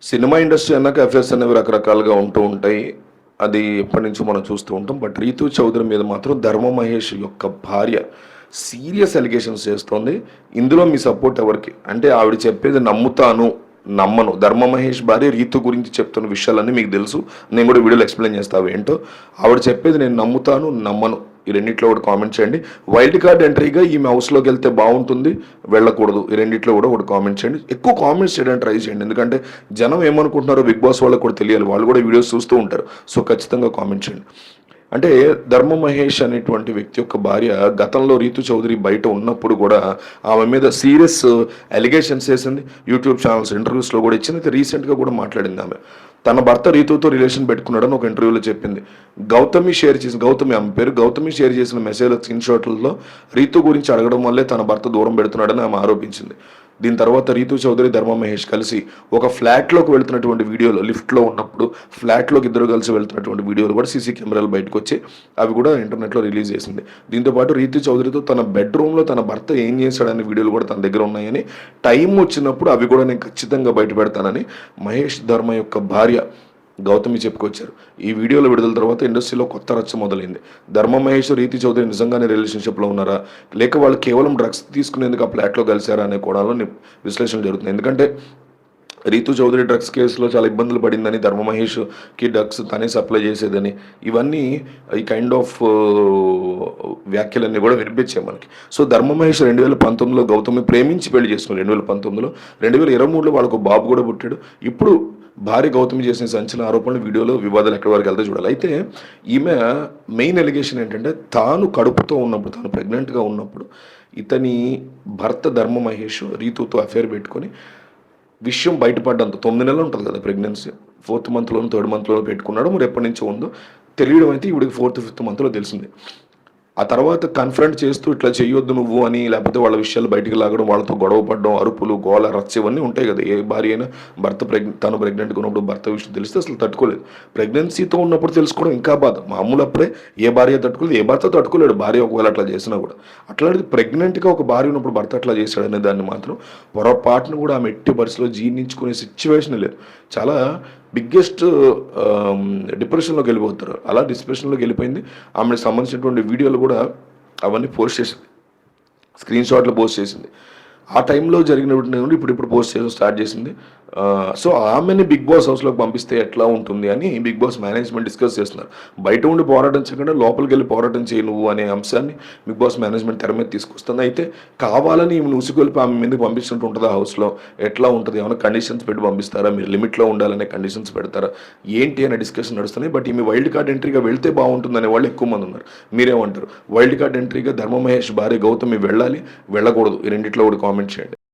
Cinema industry అన్నాక affairs అనేవి రకరకాలుగా ఉంటూ ఉంటాయి. అది ఎప్పటి నుంచో మనం చూస్తూ ఉంటాం. బట్ 'రీతూ చౌదరి' మీద మాత్రం 'ధర్మ మహేష్' యొక్క భార్య సీరియస్ అలిగేషన్స్ చేస్తోంది. ఇందులో మీ సపోర్ట్ ఎవరికి? అంటే ఆవిడ చెప్పేది నమ్ముతాను, నమ్మను. 'ధర్మ మహేష్' భార్య 'రీతూ' గురించి చెప్తున్న విషయాలన్నీ మీకు తెలుసు. నేను కూడా వీడియోలో ఎక్స్‌ప్లెయిన్ చేస్తా అవేంటో. ఆవిడ చెప్పేది నేను నమ్ముతాను, నమ్మను. ఈ రెండిట్లో ఒకటి కామెంట్ చేయండి. వైల్డ్ కార్డ్ ఎంట్రీగా ఈమె హౌస్‌లోకి వెళ్తే బాగుంటుంది, వెళ్ళకూడదు. ఈ రెండిట్లో కూడా ఒకటి కామెంట్ చేయండి. ఎక్కువ కామెంట్స్ చేయడానికి ట్రై చేయండి. ఎందుకంటే జనం ఏమనుకుంటున్నారో బిగ్ బాస్ వాళ్ళకి కూడా తెలియాలి. వాళ్ళు కూడా వీడియోస్ చూస్తూ ఉంటారు. సో ఖచ్చితంగా కామెంట్ చేయండి. అంటే 'ధర్మ మహేష్' అనేటువంటి వ్యక్తి యొక్క భార్య గతంలో 'రీతూ చౌదరి' బయట ఉన్నప్పుడు కూడా ఆమె మీద సీరియస్ అలిగేషన్స్ చేసింది. యూట్యూబ్ ఛానల్స్ ఇంటర్వ్యూస్లో కూడా ఇచ్చింది. అయితే రీసెంట్గా కూడా మాట్లాడింది ఆమె. తన భర్త రీతూతో రిలేషన్ పెట్టుకున్నాడని ఒక ఇంటర్వ్యూలో చెప్పింది. గౌతమి ఆమె పేరు, గౌతమి షేర్ చేసిన మెసేజ్ల స్క్రీన్ షాట్లలో రీతూ గురించి అడగడం వల్లే తన భర్త దూరం పెడుతున్నాడని ఆమె ఆరోపించింది. దీని తర్వాత 'రీతూ చౌదరి' 'ధర్మ మహేష్' కలిసి ఒక ఫ్లాట్లోకి వెళ్తున్నటువంటి వీడియోలు, లిఫ్ట్లో ఉన్నప్పుడు ఫ్లాట్లోకి ఇద్దరు కలిసి వెళ్తున్నటువంటి వీడియోలు కూడా సీసీ కెమెరాలు బయటకు వచ్చి అవి కూడా ఇంటర్నెట్లో రిలీజ్ చేసింది. దీంతోపాటు 'రీతూ చౌదరితో తన బెడ్రూమ్లో తన భర్త ఏం చేశాడనే వీడియోలు కూడా తన దగ్గర ఉన్నాయని, టైం వచ్చినప్పుడు అవి కూడా నేను ఖచ్చితంగా బయట పెడతానని మహేష్ ధర్మ యొక్క భార్య గౌతమి చెప్పుకొచ్చారు. ఈ వీడియోలో విడుదల తర్వాత ఇండస్ట్రీలో కొత్త రచ్చ మొదలైంది. 'ధర్మ మహేష్' 'రీతూ చౌదరి' నిజంగానే రిలేషన్షిప్లో ఉన్నారా, లేక వాళ్ళు కేవలం డ్రగ్స్ తీసుకునేందుకు ఆ ఫ్లాట్లో కలిశారా అనే కోణంలో విశ్లేషణ జరుగుతుంది. ఎందుకంటే 'రీతూ చౌదరి' డ్రగ్స్ కేసులో చాలా ఇబ్బందులు పడిందని, 'ధర్మ మహేష్'కి డ్రగ్స్ తనే సప్లై చేసేదని, ఇవన్నీ ఈ కైండ్ ఆఫ్ వ్యాఖ్యలన్నీ కూడా వినిపించాయి మనకి. సో 'ధర్మ మహేష్' 2019లో గౌతమి ప్రేమించి పెళ్లి చేసుకున్నారు. 2019లో 2023లో వాళ్ళకు బాబు కూడా పుట్టాడు. ఇప్పుడు భార్య గౌతమి చేసిన సంచలన ఆరోపణలు, వీడియోలో వివాదాలు ఎక్కడి వరకు వెళ్తే చూడాలి. అయితే ఈమె మెయిన్ ఎలిగేషన్ ఏంటంటే తాను కడుపుతో ఉన్నప్పుడు, తాను ప్రెగ్నెంట్గా ఉన్నప్పుడు ఇతని భర్త 'ధర్మ మహేష్' రీతూతో అఫేర్ పెట్టుకొని విషయం బయటపడ్డంత 9 నెలలు ఉంటుంది కదా ప్రెగ్నెన్సీ, 4th మంత్లోనూ 3rd మంత్లోనూ పెట్టుకున్నాడు. మరి ఎప్పటి నుంచో ఉందో తెలియడం అయితే ఇవిడికి 4th 5th మంత్లో తెలిసింది. ఆ తర్వాత కన్ఫ్రంట్ చేస్తూ ఇట్లా చేయొద్దు నువ్వు అని, లేకపోతే వాళ్ళ విషయాలు బయటికి లాగడం, వాళ్ళతో గొడవ పడడం, అరుపులు, గోల, రచ్చ ఇవన్నీ ఉంటాయి కదా. ఏ భార్య అయినా తను ప్రెగ్నెంట్గా ఉన్నప్పుడు భర్త విషయం తెలిస్తే అసలు తట్టుకోలేదు. ప్రెగ్నెన్సీతో ఉన్నప్పుడు తెలుసుకోవడం ఇంకా బాధ. మామూలు అప్పుడే ఏ భార్య తట్టుకోలేదు, ఏ భర్త తట్టుకోలేడు భార్య ఒకవేళ అట్లా చేసినా కూడా. అట్లాంటిది ప్రెగ్నెంట్గా ఒక భార్య ఉన్నప్పుడు భర్త అట్లా చేశాడనే దాన్ని మాత్రం పొరపాటును కూడా ఆమె ఎట్టి పరిస్థితిలో జీర్ణించుకునే సిచ్యువేషన్ లేదు. చాలా బిగ్గెస్ట్ డిప్రెషన్లోకి వెళ్ళిపోతారు. అలా డిప్రెషన్లోకి వెళ్ళిపోయింది. ఆమెకు సంబంధించినటువంటి వీడియోలు కూడా అవన్నీ పోస్ట్ చేసింది, స్క్రీన్ షాట్లు పోస్ట్ చేసింది. ఆ టైంలో జరిగినటువంటి ఇప్పుడు పోస్ట్ చేయడం స్టార్ట్ చేసింది. సో ఆమెని బిగ్ బాస్ హౌస్లోకి పంపిస్తే ఎట్లా ఉంటుంది అని బిగ్ బాస్ మేనేజ్మెంట్ డిస్కస్ చేస్తున్నారు. బయట ఉండి పోరాటం చేయకుండా లోపలికి వెళ్ళి పోరాటం చేయి నువ్వు అనే అంశాన్ని బిగ్ బాస్ మేనేజ్మెంట్ తెర మీద తీసుకొస్తుంది. అయితే కావాలని ఈమెను ఉసుగొల్పి ఆమె మీదకి పంపించినట్టు ఉంటుందా, హౌస్లో ఎట్లా ఉంటుంది, ఏమైనా కండిషన్స్ పెట్టి పంపిస్తారా, మీరు లిమిట్లో ఉండాలనే కండిషన్స్ పెడతారా, ఏంటి అనే డిస్కషన్ నడుస్తున్నాయి. బట్ ఈమె వైల్డ్ కార్డ్ ఎంట్రీగా వెళ్తే బాగుంటుంది అనే వాళ్ళు ఎక్కువ మంది ఉన్నారు. మీరేమంటారు? వైల్డ్ కార్డ్ ఎంట్రీగా 'ధర్మ మహేష్' భార్య గౌతమి వెళ్ళాలి, వెళ్ళకూడదు? ఈ రెండిట్లో ఒకటి కామెంట్ చేయండి.